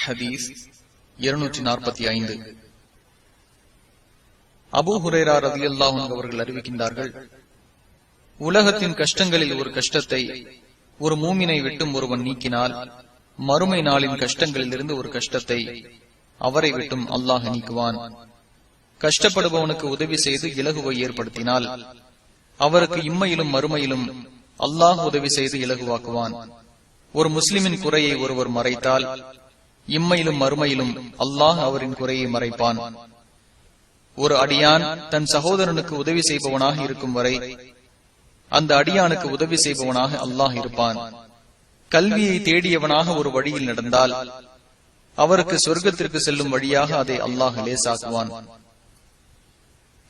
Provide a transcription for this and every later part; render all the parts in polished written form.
ஹதீஸ் 245. அபூ ஹுரைரா ரலியல்லாஹு அன்ஹு அவர்கள் அறிவிக்கின்றார்கள், உலகத்தின் கஷ்டங்களில் ஒரு கஷ்டத்தை ஒரு மூமினை விட்டும் ஒருவன் நீக்கினால், மறுமை நாளின் கஷ்டங்களிலிருந்து ஒரு கஷ்டத்தை அவரை விட்டும் அல்லாஹ் நீக்குவான். கஷ்டப்படுபவனுக்கு உதவி செய்து இலகுவை ஏற்படுத்தினால், அவருக்கு இம்மையிலும் மறுமையிலும் அல்லாஹ் உதவி செய்து இலகுவாக்குவான். ஒரு முஸ்லிமின் குறையை ஒருவர் மறைத்தால், இம்மையிலும் மறுமையிலும் அல்லாஹ் அவரின் குறையை மறைப்பான். ஒரு அடியான் தன் சகோதரனுக்கு உதவி செய்பவனாக இருக்கும் வரை அந்த அடியானுக்கு உதவி செய்பவனாக அல்லாஹ் இருப்பான். கல்வியை தேடியவனாக ஒரு வழியில் நடந்தால், அவருக்கு சொர்க்கத்திற்கு செல்லும் வழியாக அதை அல்லாஹ் லேசாக்குவான்.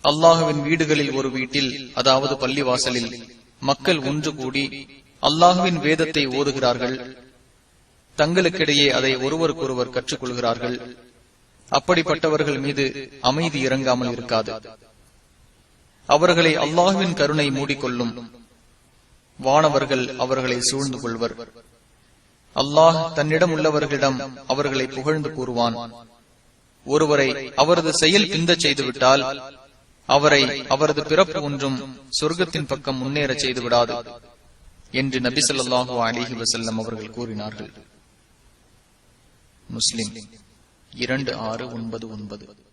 அல்லாஹுவின் வீடுகளில் ஒரு வீட்டில், அதாவது பள்ளிவாசலில் மக்கள் ஒன்று கூடி அல்லாஹுவின் வேதத்தை ஓதுகிறார்கள். தங்களுக்கிடையே அதை ஒருவருக்கொருவர் கற்றுக் கொள்கிறார்கள். அப்படிப்பட்டவர்கள் மீது அமைதி இறங்காமல் இருக்காது. அவர்களை அல்லாஹுவின் கருணை மூடிக்கொள்ளும். வானவர்கள் அவர்களை சூழ்ந்து கொள்வர். அல்லாஹ் தன்னிடம் உள்ளவர்களிடம் அவர்களை புகழ்ந்து கூறுவான். ஒருவரை அவரது செயல் பிந்தச் செய்துவிட்டால், அவரை அவரது பிறப்பு ஒன்றும் சொர்க்கத்தின் பக்கம் முன்னேற செய்து விடாது என்று நபி ஸல்லல்லாஹு அலைஹி வஸல்லம் அவர்கள் கூறினார்கள். முஸ்லிம் 2699.